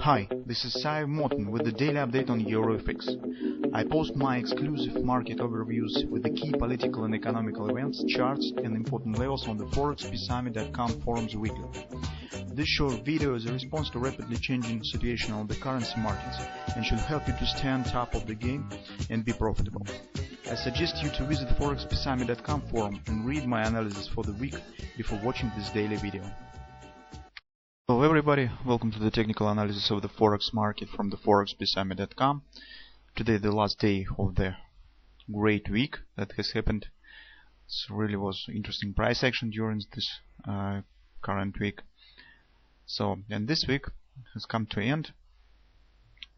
Hi, this is Sive Morten with the daily update on EURUSD. I post my exclusive market overviews with the key political and economical events, charts and important levels on the ForexPeaceArmy.com forums weekly. This short video is a response to rapidly changing situation on the currency markets and should help you to stay on top of the game and be profitable. I suggest you to visit the ForexPeaceArmy.com forum and read my analysis for the week before watching this daily video. Hello everybody, welcome to the technical analysis of the Forex market from the ForexPeaceArmy.com. Today the last day of the great week that has happened. It really was interesting price action during this current week. And this week has come to an end.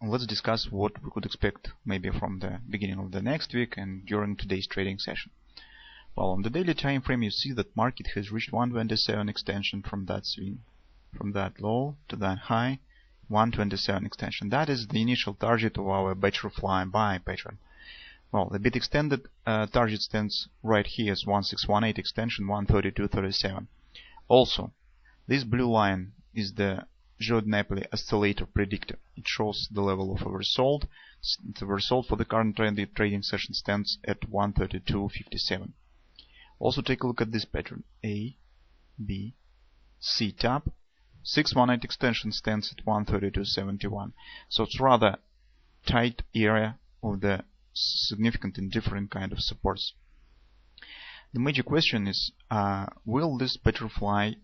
Let's discuss what we could expect maybe from the beginning of the next week and during today's trading session. Well, on the daily time frame you see that market has reached 127 extension from that swing. From that low to that high, 127 extension. That is the initial target of our butterfly buy pattern. Well, the bit extended target stands right here as 1618 extension, 132.37. Also, this blue line is the Jordan-Napoli oscillator predictor. It shows the level of oversold. The oversold for the current trading session stands at 132.57. Also take a look at this pattern. A, B, C tap. 618 extension stands at 132.71. So it's rather tight area of the significant and different kind of supports. The major question is, will this butterfly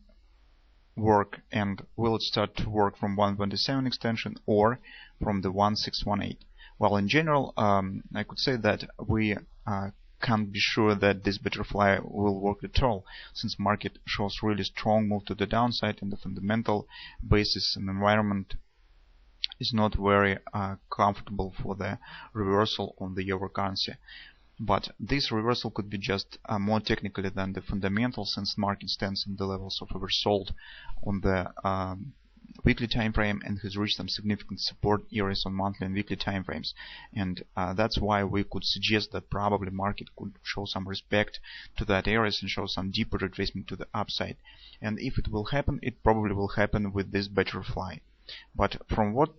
work, and will it start to work from 127 extension or from the 1618? Well, in general, I could say that we can't be sure that this butterfly will work at all, since market shows really strong move to the downside and the fundamental basis and environment is not very comfortable for the reversal on the euro currency. But this reversal could be just more technically than the fundamental, since market stands in the levels of oversold on the weekly time frame and has reached some significant support areas on monthly and weekly time frames, and that's why we could suggest that probably market could show some respect to that areas and show some deeper retracement to the upside. And if it will happen, it probably will happen with this butterfly. But from what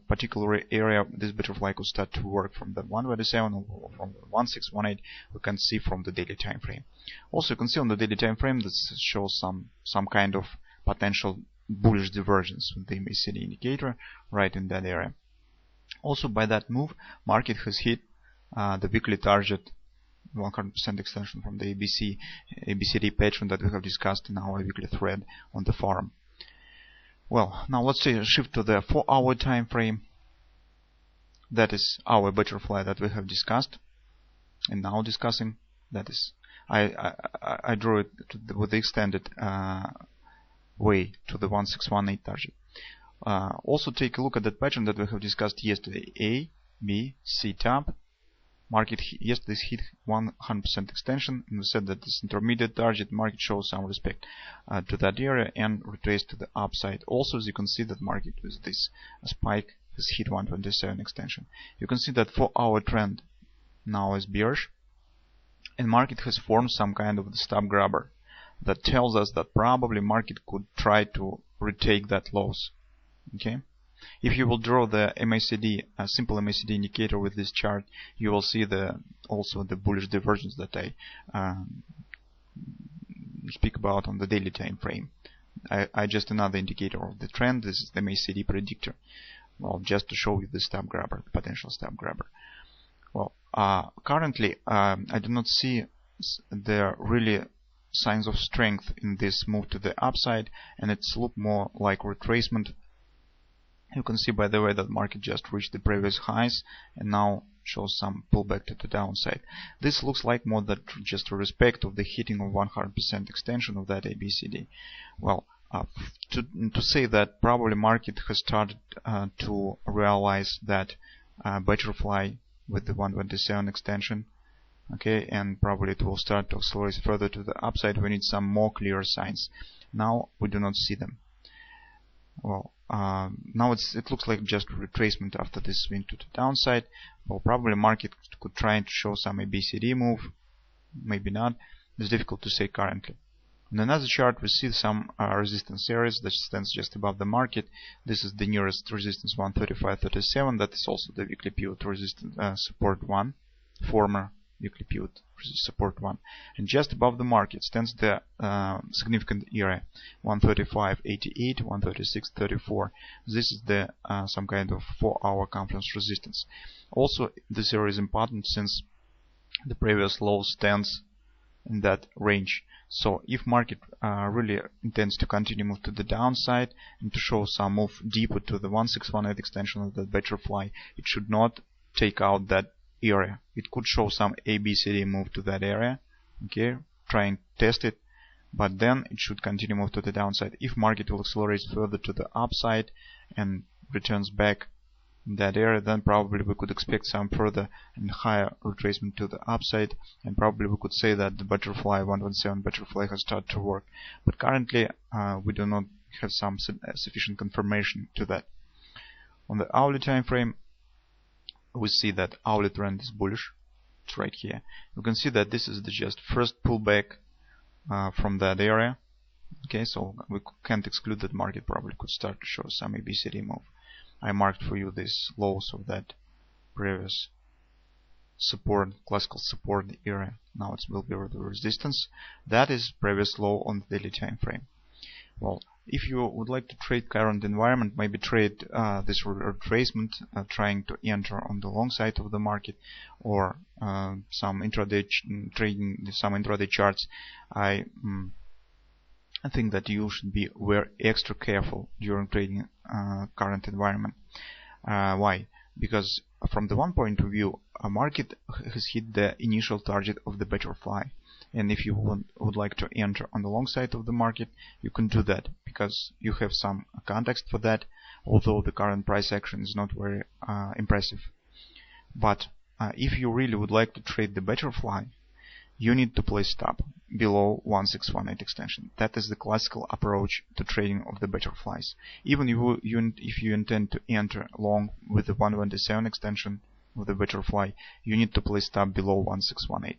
particular area this butterfly could start to work, from the 127 or from the 1618, we can see from the daily time frame. Also, you can see on the daily time frame that shows some kind of potential bullish divergence with the MACD indicator right in that area. Also, by that move, market has hit the weekly target 100% extension from the ABCD pattern that we have discussed in our weekly thread on the forum. Well, now let's shift to the 4-hour time frame. That is our butterfly that we have discussed and now discussing. That is, I drew it with the extended way to the 1618 target. Also take a look at that pattern that we have discussed yesterday. A, B, C tap. Market yesterday hit 100% extension, and we said that this intermediate target market shows some respect to that area and retraced to the upside. Also, as you can see that market with this spike has hit 127 extension. You can see that 4-hour trend now is bearish, and market has formed some kind of the stop grabber. That tells us that probably market could try to retake that loss. Okay, if you will draw the MACD, a simple MACD indicator with this chart, you will see also the bullish divergence that I speak about on the daily time frame. I just another indicator of the trend. This is the MACD predictor. Well, just to show you the stop grabber, the potential stop grabber. Well, currently I do not see the really signs of strength in this move to the upside, and it's look more like retracement. You can see by the way that market just reached the previous highs and now shows some pullback to the downside. This looks like more than just a respect of the hitting of 100% extension of that ABCD. Well, to say that probably market has started to realize that butterfly with the 127 extension. Okay, and probably it will start to accelerate further to the upside. We need some more clear signs. Now we do not see them. Well, now it looks like just retracement after this swing to the downside. Well, probably market could try to show some ABCD move, maybe not. It's difficult to say currently. On another chart we see some resistance areas that stands just above the market. This is the nearest resistance 135.37. That is also the weekly pivot resistance support 1, former weekly pivot support 1. And just above the market stands the significant area 135.88, 136.34. This is the some kind of 4-hour conference resistance. Also this area is important since the previous low stands in that range. So if market really intends to continue move to the downside and to show some move deeper to the 1618 extension of the butterfly, it should not take out that area. It could show some ABCD move to that area, okay, try and test it, but then it should continue move to the downside. If market will accelerate further to the upside and returns back in that area, then probably we could expect some further and higher retracement to the upside, and probably we could say that the butterfly 117 butterfly has started to work. But currently we do not have some sufficient confirmation to that. On the hourly time frame, we see that hourly trend is bullish. It's right here. You can see that this is the just first pullback from that area. Okay, so we can't exclude that market probably could start to show some ABCD move. I marked for you this lows of that previous support, classical support area. Now it will be the resistance. That is previous low on the daily time frame. Well, if you would like to trade current environment, maybe trade this retracement, trying to enter on the long side of the market, or some intraday trading, some intraday charts, I think that you should be very extra careful during trading current environment. Why? Because from the one point of view, a market has hit the initial target of the butterfly, and if you would like to enter on the long side of the market, you can do that because you have some context for that, although the current price action is not very impressive. But if you really would like to trade the butterfly, you need to place stop below 1618 extension. That is the classical approach to trading of the butterflies. Even if you intend to enter long with the 127 extension of the butterfly, you need to place stop below 1618.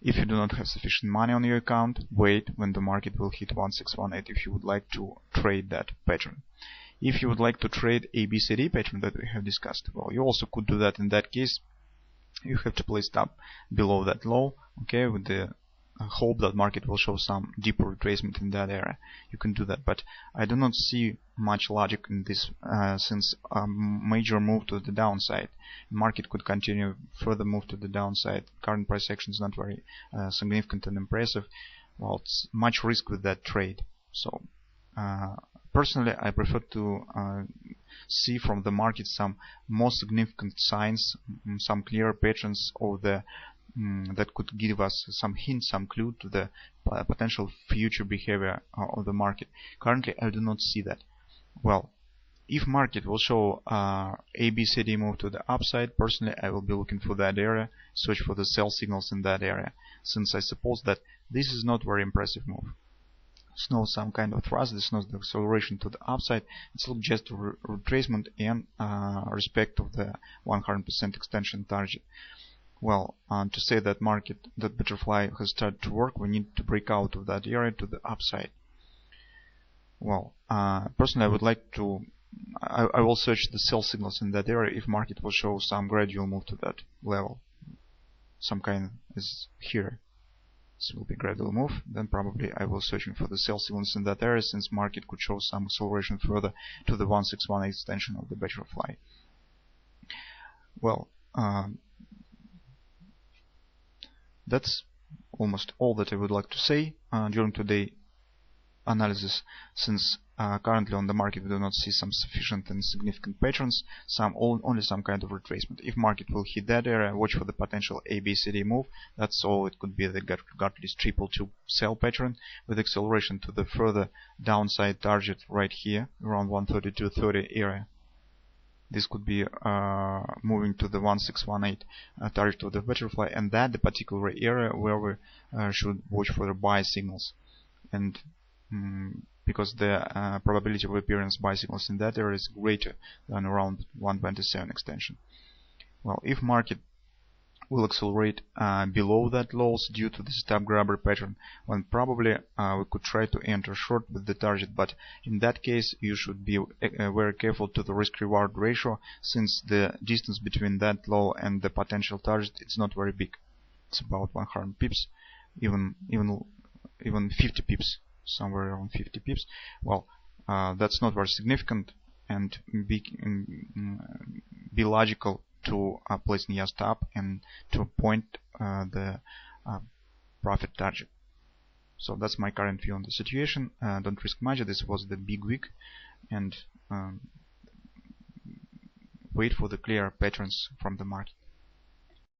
If you do not have sufficient money on your account, wait when the market will hit 1618 if you would like to trade that pattern. If you would like to trade ABCD pattern that we have discussed, well, you also could do that. In that case, you have to place stop below that low, okay, with the hope that market will show some deeper retracement in that area. You can do that, but I do not see much logic in this since a major move to the downside. Market could continue further move to the downside. Current price action is not very significant and impressive. Well, it's much risk with that trade. So personally, I prefer to see from the market some more significant signs, some clear patterns of the that could give us some hint, some clue to the potential future behavior of the market. Currently, I do not see that. Well, if market will show ABCD move to the upside, personally I will be looking for that area, search for the sell signals in that area, since I suppose that this is not very impressive move. It's not some kind of thrust, it's not the acceleration to the upside, it's just a retracement and respect of the 100% extension target. Well, to say that that butterfly has started to work, we need to break out of that area to the upside. Well, personally I would like to, I will search the sell signals in that area if market will show some gradual move to that level. Some kind is here. This will be gradual move, then probably I will searching for the sell signals in that area, since market could show some acceleration further to the 1618 extension of the butterfly. Well, that's almost all that I would like to say during today's analysis, since currently on the market we do not see some sufficient and significant patterns, only some kind of retracement. If market will hit that area, watch for the potential ABCD move. That's all. It could be the Gartley's 222 sell pattern with acceleration to the further downside target right here around 132.30 area. This could be moving to the 1618 target of the butterfly, and that the particular area where we should watch for the buy signals. And because the probability of appearance buy signals in that area is greater than around 127 extension. Well, if market will accelerate below that lows due to the stop grabber pattern, when probably we could try to enter short with the target. But in that case you should be very careful to the risk reward ratio, since the distance between that low and the potential target is not very big. It's about 100 pips, even 50 pips, somewhere around 50 pips. Well, that's not very significant, and be logical to place near stop and to point the profit target. So that's my current view on the situation. Don't risk much. This was the big week, and wait for the clear patterns from the market.